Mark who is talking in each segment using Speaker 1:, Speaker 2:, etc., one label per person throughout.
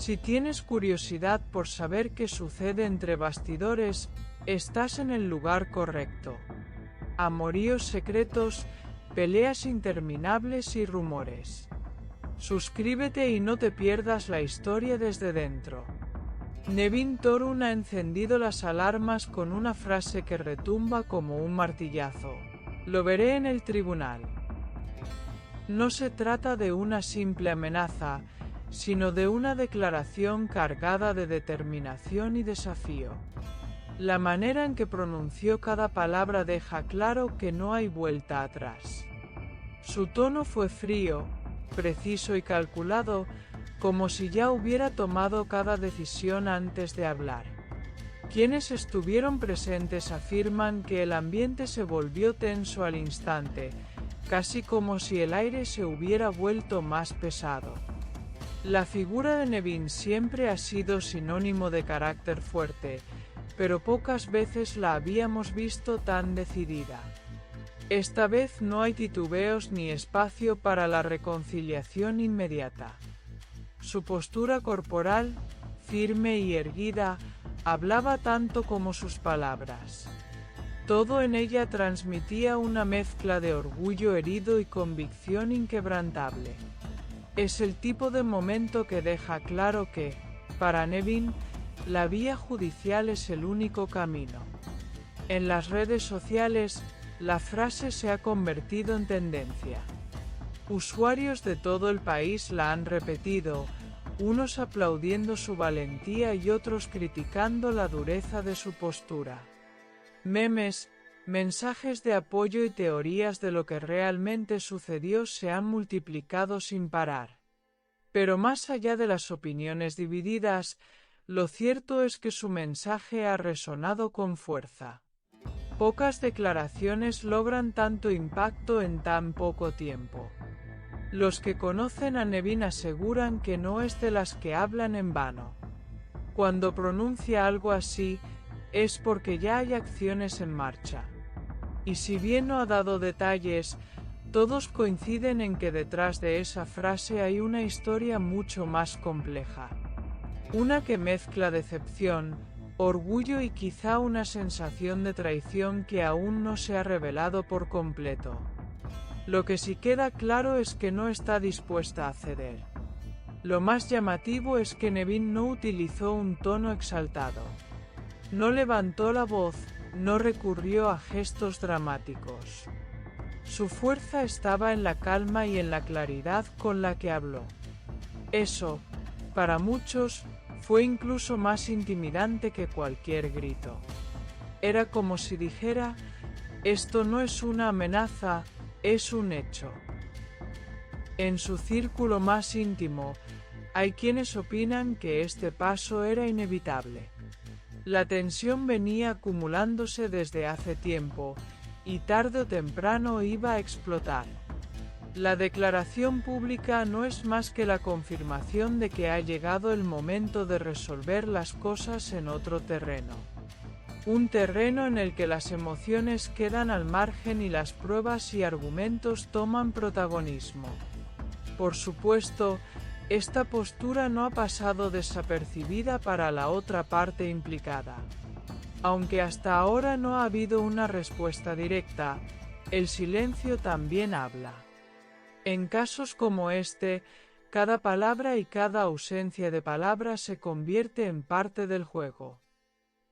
Speaker 1: Si tienes curiosidad por saber qué sucede entre bastidores, estás en el lugar correcto. Amoríos secretos, peleas interminables y rumores. Suscríbete y no te pierdas la historia desde dentro. Nevin Thorun ha encendido las alarmas con una frase que retumba como un martillazo. Lo veré en el tribunal. No se trata de una simple amenaza, sino de una declaración cargada de determinación y desafío. La manera en que pronunció cada palabra deja claro que no hay vuelta atrás. Su tono fue frío, preciso y calculado, como si ya hubiera tomado cada decisión antes de hablar. Quienes estuvieron presentes afirman que el ambiente se volvió tenso al instante, casi como si el aire se hubiera vuelto más pesado. La figura de Nevin siempre ha sido sinónimo de carácter fuerte, pero pocas veces la habíamos visto tan decidida. Esta vez no hay titubeos ni espacio para la reconciliación inmediata. Su postura corporal, firme y erguida, hablaba tanto como sus palabras. Todo en ella transmitía una mezcla de orgullo herido y convicción inquebrantable. Es el tipo de momento que deja claro que, para Nevin, la vía judicial es el único camino. En las redes sociales, la frase se ha convertido en tendencia. Usuarios de todo el país la han repetido, unos aplaudiendo su valentía y otros criticando la dureza de su postura. Memes, mensajes de apoyo y teorías de lo que realmente sucedió se han multiplicado sin parar. Pero más allá de las opiniones divididas, lo cierto es que su mensaje ha resonado con fuerza. Pocas declaraciones logran tanto impacto en tan poco tiempo. Los que conocen a Nevin aseguran que no es de las que hablan en vano. Cuando pronuncia algo así, es porque ya hay acciones en marcha. Y si bien no ha dado detalles, todos coinciden en que detrás de esa frase hay una historia mucho más compleja. Una que mezcla decepción, orgullo y quizá una sensación de traición que aún no se ha revelado por completo. Lo que sí queda claro es que no está dispuesta a ceder. Lo más llamativo es que Nevin no utilizó un tono exaltado. No levantó la voz, no recurrió a gestos dramáticos. Su fuerza estaba en la calma y en la claridad con la que habló. Eso, para muchos, fue incluso más intimidante que cualquier grito. Era como si dijera, esto no es una amenaza, es un hecho. En su círculo más íntimo, hay quienes opinan que este paso era inevitable. La tensión venía acumulándose desde hace tiempo, y tarde o temprano iba a explotar. La declaración pública no es más que la confirmación de que ha llegado el momento de resolver las cosas en otro terreno. Un terreno en el que las emociones quedan al margen y las pruebas y argumentos toman protagonismo. Por supuesto, esta postura no ha pasado desapercibida para la otra parte implicada. Aunque hasta ahora no ha habido una respuesta directa, el silencio también habla. En casos como este, cada palabra y cada ausencia de palabra se convierte en parte del juego.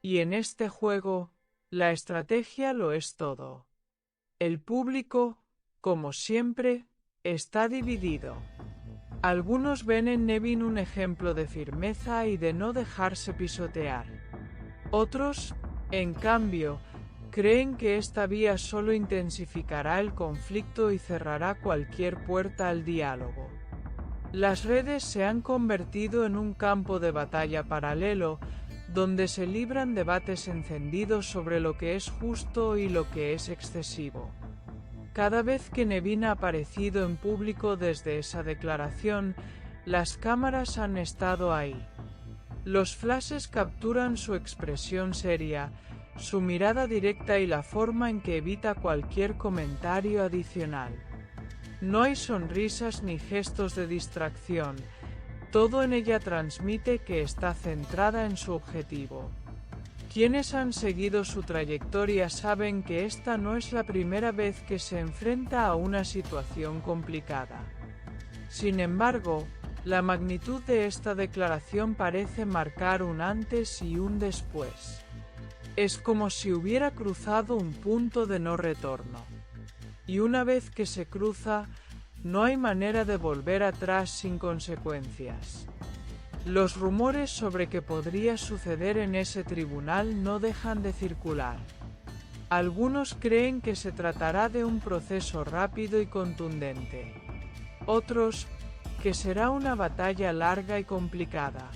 Speaker 1: Y en este juego, la estrategia lo es todo. El público, como siempre, está dividido. Algunos ven en Nevin un ejemplo de firmeza y de no dejarse pisotear. Otros, en cambio, creen que esta vía solo intensificará el conflicto y cerrará cualquier puerta al diálogo. Las redes se han convertido en un campo de batalla paralelo, donde se libran debates encendidos sobre lo que es justo y lo que es excesivo. Cada vez que Nevin ha aparecido en público desde esa declaración, las cámaras han estado ahí. Los flashes capturan su expresión seria, su mirada directa y la forma en que evita cualquier comentario adicional. No hay sonrisas ni gestos de distracción, Todo en ella transmite que está centrada en su objetivo. Quienes han seguido su trayectoria saben que esta no es la primera vez que se enfrenta a una situación complicada. Sin embargo, la magnitud de esta declaración parece marcar un antes y un después. Es como si hubiera cruzado un punto de no retorno. Y una vez que se cruza, no hay manera de volver atrás sin consecuencias. Los rumores sobre qué podría suceder en ese tribunal no dejan de circular. Algunos creen que se tratará de un proceso rápido y contundente. Otros, que será una batalla larga y complicada.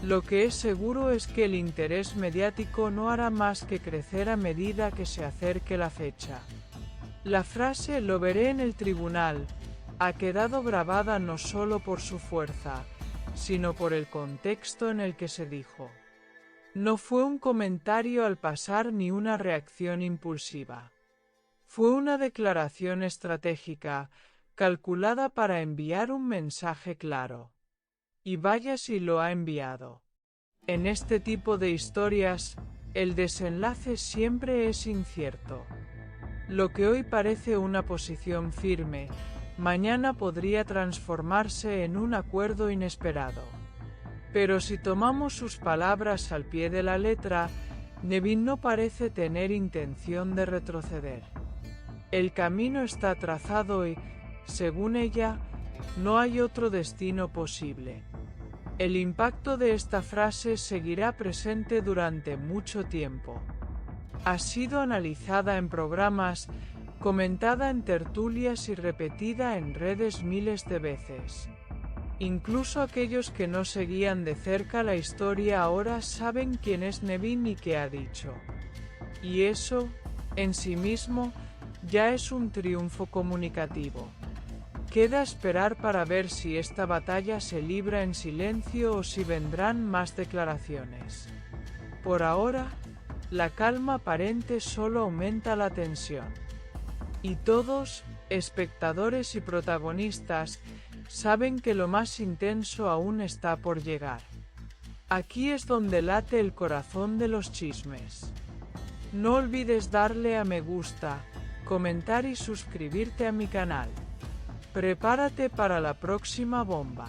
Speaker 1: Lo que es seguro es que el interés mediático no hará más que crecer a medida que se acerque la fecha. La frase "lo veré en el tribunal" ha quedado grabada no solo por su fuerza, sino por el contexto en el que se dijo. No fue un comentario al pasar ni una reacción impulsiva. Fue una declaración estratégica, calculada para enviar un mensaje claro. Y vaya si lo ha enviado. En este tipo de historias, el desenlace siempre es incierto. Lo que hoy parece una posición firme, mañana podría transformarse en un acuerdo inesperado. Pero si tomamos sus palabras al pie de la letra, Nevin no parece tener intención de retroceder. El camino está trazado y, según ella, no hay otro destino posible. El impacto de esta frase seguirá presente durante mucho tiempo. Ha sido analizada en programas, comentada en tertulias y repetida en redes miles de veces. Incluso aquellos que no seguían de cerca la historia ahora saben quién es Nevin y qué ha dicho. Y eso, en sí mismo, ya es un triunfo comunicativo. Queda esperar para ver si esta batalla se libra en silencio o si vendrán más declaraciones. Por ahora, la calma aparente solo aumenta la tensión. Y todos, espectadores y protagonistas, saben que lo más intenso aún está por llegar. Aquí es donde late el corazón de los chismes. No olvides darle a me gusta, comentar y suscribirte a mi canal. Prepárate para la próxima bomba.